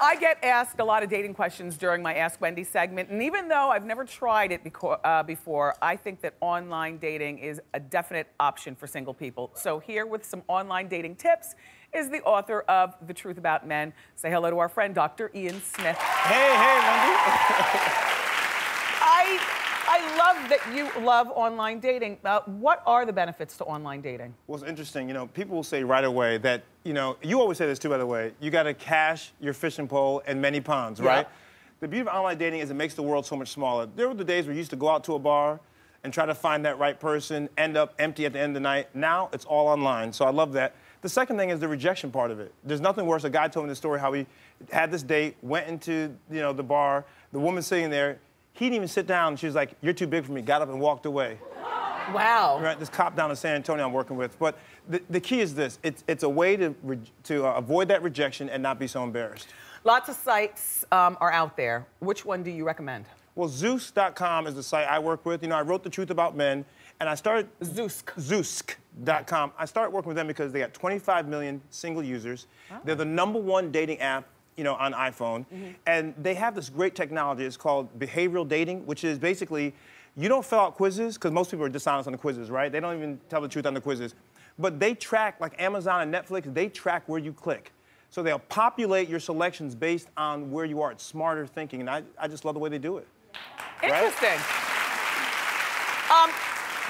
I get asked a lot of dating questions during my Ask Wendy segment, and even though I've never tried it before, I think that online dating is a definite option for single people. So here with some online dating tips is the author of The Truth About Men. Say hello to our friend, Dr. Ian Smith. Hey, Wendy. I love that you love online dating. What are the benefits to online dating? Well, it's interesting. You know, people will say right away that, you know, you always say this too, by the way, you got to cache your fishing pole in many ponds, right? Yeah. The beauty of online dating is it makes the world so much smaller. There were the days where you used to go out to a bar and try to find that right person, end up empty at the end of the night. Now it's all online, so I love that. The second thing is the rejection part of it. There's nothing worse. A guy told me the story how he had this date, went into, you know, the bar, the woman sitting there, he didn't even sit down. She was like, "You're too big for me," got up and walked away. Wow. Right, this cop down in San Antonio I'm working with. But the key is this. It's a way to avoid that rejection and not be so embarrassed. Lots of sites are out there. Which one do you recommend? Well, Zoosk.com is the site I work with. You know, I wrote The Truth About Men, and I started... Zoosk. Zoosk.com. I started working with them because they got 25 million single users. Oh. They're the #1 dating app, you know, on iPhone. And they have this great technology. It's called behavioral dating, which is basically, you don't fill out quizzes, because most people are dishonest on the quizzes, right? They don't even tell the truth on the quizzes. But they track, like Amazon and Netflix, they track where you click. So they'll populate your selections based on where you are. It's smarter thinking, and I just love the way they do it. Interesting. Right?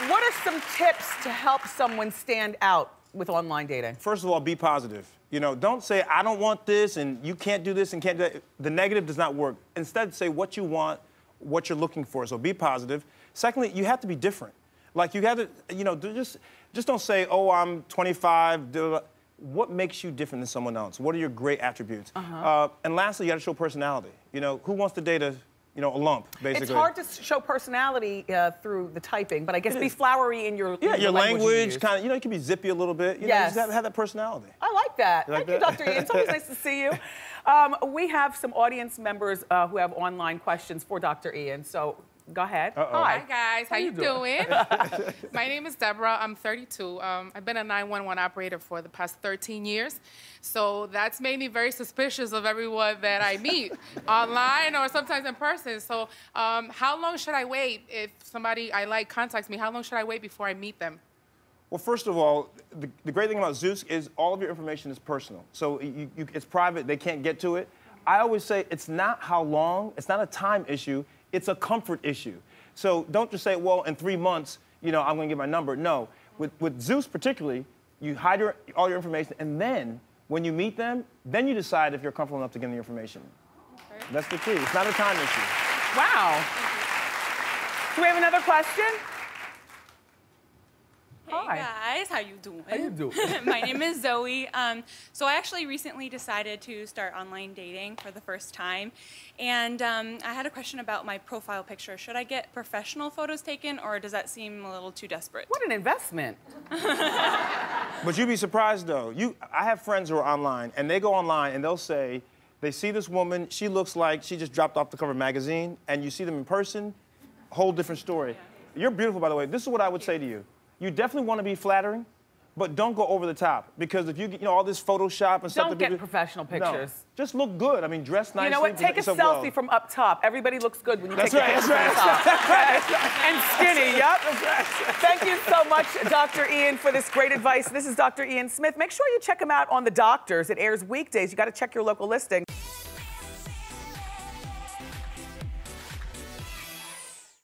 What are some tips to help someone stand out with online dating? First of all, be positive. You know, don't say, I don't want this, and you can't do this and can't do that. The negative does not work. Instead, say what you want, what you're looking for. So be positive. Secondly, you have to be different. Like, you got to, you know, just don't say, oh, I'm 25. What makes you different than someone else? What are your great attributes? And lastly, you got to show personality. You know, who wants to date a lump, basically? It's hard to show personality through the typing, but I guess be flowery in your your language kind of, you know, you can be zippy a little bit. You know, you just have that personality. I like that. Like Thank you, Dr. Ian. It's always nice to see you. We have some audience members who have online questions for Dr. Ian, so go ahead. Hi, guys. How you doing? My name is Deborah. I'm 32. I've been a 911 operator for the past 13 years. So that's made me very suspicious of everyone that I meet online or sometimes in person. So how long should I wait if somebody I like contacts me? How long should I wait before I meet them? Well, first of all, the great thing about Zoosk is all of your information is personal. So it's private. They can't get to it. I always say it's not how long. It's not a time issue. It's a comfort issue. So don't just say, well, in 3 months, you know, I'm going to get my number. No. With Zoosk particularly, you hide all your information, and then when you meet them, then you decide if you're comfortable enough to give them the information. Okay. That's the key. It's not a time issue. Wow. Do we have another question? Hey guys, how you doing? How you doing? My name is Zoe. So I actually recently decided to start online dating for the first time. And I had a question about my profile picture. Should I get professional photos taken, or does that seem a little too desperate? What an investment. But you'd be surprised, though. I have friends who are online, and they go online, and they'll say, they see this woman, she looks like she just dropped off the cover of a magazine, and you see them in person, whole different story. Yeah. You're beautiful, by the way. This is what I would say to you. You definitely want to be flattering, but don't go over the top. Because if you get, all this Photoshop and stuff... Don't get professional pictures. No, just look good. I mean, dress nicely. You know what? Take a selfie from up top. Everybody looks good when you take a picture from up top. And skinny, yep. Thank you so much, Dr. Ian, for this great advice. This is Dr. Ian Smith. Make sure you check him out on The Doctors. It airs weekdays. You got to check your local listing.